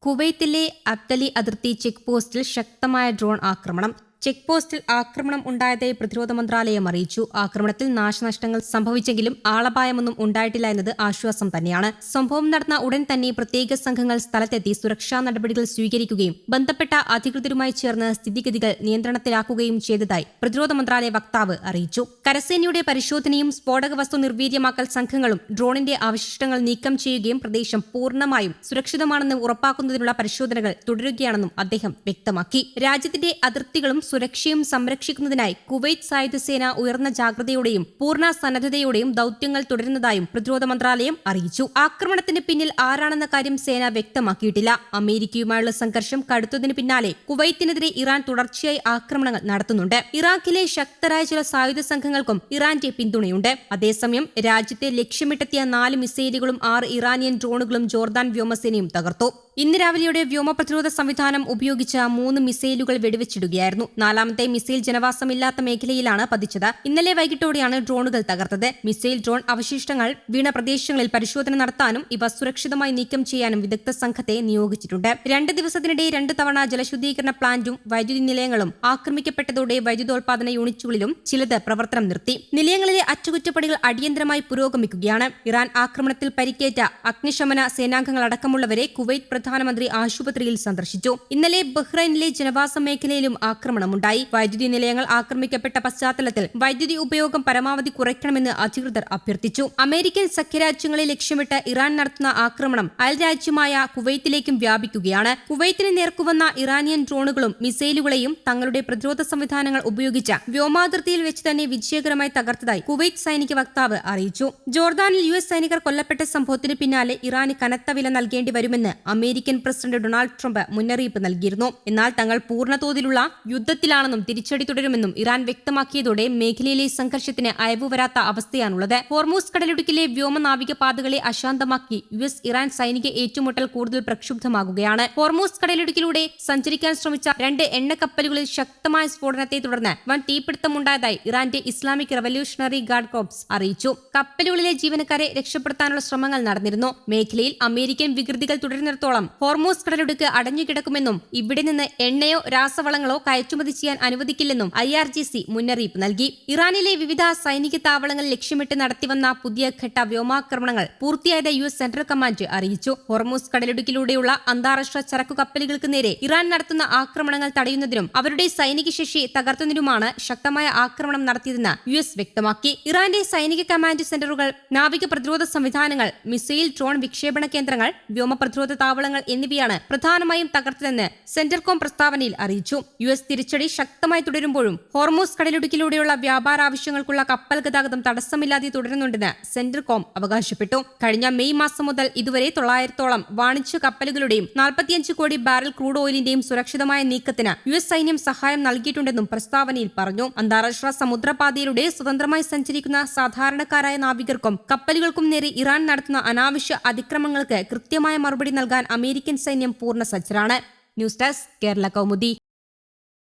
കുവൈത്തിലെ അബ്ദലി അതിർത്തി ചെക്ക് പോസ്റ്റിൽ ശക്തമായ ഡ്രോൺ ആക്രമണം. ചെക്ക് പോസ്റ്റിൽ ആക്രമണം ഉണ്ടായതായി പ്രതിരോധ മന്ത്രാലയം അറിയിച്ചു. ആക്രമണത്തിൽ നാശനഷ്ടങ്ങൾ സംഭവിച്ചെങ്കിലും ആളപായമൊന്നും ഉണ്ടായിട്ടില്ല എന്നത് ആശ്വാസം തന്നെയാണ്. സംഭവം നടന്ന ഉടൻ തന്നെ പ്രത്യേക സംഘങ്ങൾ സ്ഥലത്തെത്തി സുരക്ഷാ നടപടികൾ സ്വീകരിക്കുകയും ബന്ധപ്പെട്ട അധികൃതരുമായി ചേർന്ന് സ്ഥിതിഗതികൾ നിയന്ത്രണത്തിലാക്കുകയും ചെയ്തതായി പ്രതിരോധ മന്ത്രാലയ വക്താവ് അറിയിച്ചു. കരസേനയുടെ പരിശോധനയും സ്ഫോടക വസ്തു നിർവീര്യമാക്കൽ സംഘങ്ങളും ഡ്രോണിന്റെ അവശിഷ്ടങ്ങൾ നീക്കം ചെയ്യുകയും പ്രദേശം പൂർണ്ണമായും സുരക്ഷിതമാണെന്ന് ഉറപ്പാക്കുന്നതിനുള്ള പരിശോധനകൾ തുടരുകയാണെന്നും അദ്ദേഹം വ്യക്തമാക്കി. രാജ്യത്തിന്റെ അതിർത്തികളും സുരക്ഷയും സംരക്ഷിക്കുന്നതിനായി കുവൈറ്റ് സായുധ സേന ഉയർന്ന ജാഗ്രതയോടെയും പൂർണ്ണ സന്നദ്ധതയോടെയും ദൌത്യങ്ങൾ തുടരുന്നതായും പ്രതിരോധ മന്ത്രാലയം അറിയിച്ചു. ആക്രമണത്തിന് പിന്നിൽ ആരാണെന്ന കാര്യം സേന വ്യക്തമാക്കിയിട്ടില്ല. അമേരിക്കയുമായുള്ള സംഘർഷം കടുത്തതിന് പിന്നാലെ കുവൈത്തിനെതിരെ ഇറാൻ തുടർച്ചയായി ആക്രമണങ്ങൾ നടത്തുന്നുണ്ട്. ഇറാഖിലെ ശക്തരായ ചില സായുധ സംഘങ്ങൾക്കും ഇറാന്റെ പിന്തുണയുണ്ട്. അതേസമയം രാജ്യത്തെ ലക്ഷ്യമിട്ടെത്തിയ 4 മിസൈലുകളും 6 ഇറാനിയൻ ഡ്രോണുകളും ജോർദാൻ വ്യോമസേനയും തകർത്തു. ഇന്ന് രാവിലെയോടെ വ്യോമ പ്രതിരോധ സംവിധാനം ഉപയോഗിച്ച 3 മിസൈലുകൾ വെടിവെച്ചിടുകയായിരുന്നു. 4ാമത്തെ മിസൈൽ ജനവാസമില്ലാത്ത മേഖലയിലാണ് പതിച്ചത്. ഇന്നലെ വൈകിട്ടോടെയാണ് ഡ്രോണുകൾ തകർത്തത്. മിസൈൽ ഡ്രോൺ അവശിഷ്ടങ്ങൾ വീണ പ്രദേശങ്ങളിൽ പരിശോധന നടത്താനും ഇവ സുരക്ഷിതമായി നീക്കം ചെയ്യാനും വിദഗ്ധ സംഘത്തെ നിയോഗിച്ചിട്ടുണ്ട്. 2 ദിവസത്തിനിടെ 2 തവണ ജലശുദ്ധീകരണ പ്ലാന്റും വൈദ്യുതി നിലയങ്ങളും ആക്രമിക്കപ്പെട്ടതോടെ വൈദ്യുതോൽപാദന യൂണിറ്റുകളിലും ചിലത് പ്രവർത്തനം നിർത്തി. നിലയങ്ങളിലെ അറ്റകുറ്റപ്പണികൾ അടിയന്തരമായി പുരോഗമിക്കുകയാണ്. ഇറാൻ ആക്രമണത്തിൽ പരിക്കേറ്റ അഗ്നിശമന സേനാംഗങ്ങളടക്കമുള്ളവരെ കുവൈറ്റ് പ്രധാനമന്ത്രി ആശുപത്രിയിൽ സന്ദർശിച്ചു. ഇന്നലെ ബഹ്റൈനിലെ ജനവാസ മേഖലയിലും ആക്രമണമുണ്ടായി. വൈദ്യുതി നിലയങ്ങൾ ആക്രമിക്കപ്പെട്ട പശ്ചാത്തലത്തിൽ വൈദ്യുതി ഉപയോഗം പരമാവധി കുറയ്ക്കണമെന്ന് അധികൃതർ അഭ്യർത്ഥിച്ചു. അമേരിക്കൻ സഖ്യരാജ്യങ്ങളെ ലക്ഷ്യമിട്ട് ഇറാൻ നടത്തുന്ന ആക്രമണം അയൽരാജ്യമായ കുവൈത്തിലേക്കും വ്യാപിക്കുകയാണ്. കുവൈത്തിന് നേർക്കുവന്ന ഇറാനിയൻ ഡ്രോണുകളും മിസൈലുകളെയും തങ്ങളുടെ പ്രതിരോധ സംവിധാനങ്ങൾ ഉപയോഗിച്ച വ്യോമാതിർത്തിയിൽ വെച്ച് തന്നെ വിജയകരമായി തകർത്തതായി കുവൈറ്റ് സൈനിക വക്താവ് അറിയിച്ചു. ജോർദാനിൽ US സൈനികർ കൊല്ലപ്പെട്ട സംഭവത്തിന് പിന്നാലെ ഇറാന് കനത്ത വില നൽകേണ്ടി വരുമെന്ന് അമേരിക്കൻ പ്രസിഡന്റ് ഡൊണാൾഡ് ട്രംപ് മുന്നറിയിപ്പ് നൽകിയിരുന്നു. എന്നാൽ തങ്ങൾ പൂർണ്ണതോതിലുള്ള യുദ്ധത്തിലാണെന്നും തിരിച്ചടി തുടരുമെന്നും ഇറാൻ വ്യക്തമാക്കിയതോടെ മേഖലയിലെ സംഘർഷത്തിന് അയവ് വരാത്ത അവസ്ഥയാണുള്ളത്. ഹോർമൂസ് കടലിടുക്കിലെ വ്യോമനാവിക പാതകളെ അശാന്തമാക്കി US ഇറാൻ സൈനിക ഏറ്റുമുട്ടൽ കൂടുതൽ പ്രക്ഷുബ്ധമാകുകയാണ്. ഹോർമൂസ് കടലിടുക്കിലൂടെ സഞ്ചരിക്കാൻ ശ്രമിച്ച 2 എണ്ണക്കപ്പലുകളിൽ ശക്തമായ സ്ഫോടനത്തെ തുടർന്ന് വൻ തീപിടുത്തമുണ്ടായതായി ഇറാന്റെ ഇസ്ലാമിക് റവല്യൂഷണറി ഗാർഡ് കോർപ്സ് അറിയിച്ചു. കപ്പലുകളിലെ ജീവനക്കാരെ രക്ഷപ്പെടുത്താനുള്ള ശ്രമങ്ങൾ നടന്നിരുന്നു. മേഖലയിൽ അമേരിക്കൻ വികൃതികൾ തുടരുന്നിടത്തോളം ഹോർമൂസ് കടലിടുക്ക് അടഞ്ഞുകിടക്കുമെന്നും ഇവിടെ നിന്ന് എണ്ണയോ രാസവളങ്ങളോ കയറ്റുമതി ചെയ്യാൻ അനുവദിക്കില്ലെന്നും IRGC മുന്നറിയിപ്പ് നൽകി. ഇറാനിലെ വിവിധ സൈനിക താവളങ്ങൾ ലക്ഷ്യമിട്ട് നടത്തിവന്ന പുതിയ ഘട്ട വ്യോമാക്രമണങ്ങൾ പൂർത്തിയായതായി US സെൻട്രൽ കമാൻഡ് അറിയിച്ചു. ഹോർമൂസ് കടലിടുക്കിലൂടെയുള്ള അന്താരാഷ്ട്ര ചരക്കു കപ്പലുകൾക്ക് നേരെ ഇറാൻ നടത്തുന്ന ആക്രമണങ്ങൾ തടയുന്നതിനും അവരുടെ സൈനിക ശേഷി തകർത്തുന്നതിനുമാണ് ശക്തമായ ആക്രമണം നടത്തിയതെന്ന് US വ്യക്തമാക്കി. ഇറാന്റെ സൈനിക കമാൻഡ് സെന്ററുകൾ, നാവിക പ്രതിരോധ സംവിധാനങ്ങൾ, മിസൈൽ ഡ്രോൺ വിക്ഷേപണ കേന്ദ്രങ്ങൾ, വ്യോമ പ്രതിരോധ താവളങ്ങൾ എന്നിവയാണ് പ്രധാനമായും തകർത്തതെന്ന് സെന്റർകോം പ്രസ്താവനയിൽ അറിയിച്ചു. US തിരിച്ചടി ശക്തമായി തുടരുമ്പോഴും ഹോർമൂസ് കടലിടുക്കിലൂടെയുള്ള വ്യാപാര ആവശ്യങ്ങൾക്കുള്ള കപ്പൽ ഗതാഗതം തടസ്സമില്ലാതെ തുടരുന്നുണ്ടെന്ന് സെന്റർകോം അവകാശപ്പെട്ടു. കഴിഞ്ഞ മെയ് മാസം മുതൽ ഇതുവരെ 900ഓളം വാണിജ്യ കപ്പലുകളുടെയും 45 കോടി ബാരൽ ക്രൂഡ് ഓയിലിന്റെയും സുരക്ഷിതമായ നീക്കത്തിന് US സൈന്യം സഹായം നൽകിയിട്ടുണ്ടെന്നും പ്രസ്താവനയിൽ പറഞ്ഞു. അന്താരാഷ്ട്ര സമുദ്രപാതയിലൂടെ സ്വതന്ത്രമായി സഞ്ചരിക്കുന്ന സാധാരണക്കാരായ നാവികർക്കും കപ്പലുകൾക്കും നേരെ ഇറാൻ നടത്തുന്ന അനാവശ്യ അതിക്രമങ്ങൾക്ക് കൃത്യമായ മറുപടി നൽകാൻ അമേരിക്കൻ സൈന്യം പൂർണ്ണ സജ്ജരാണ്. News desk Kerala Kaumudi.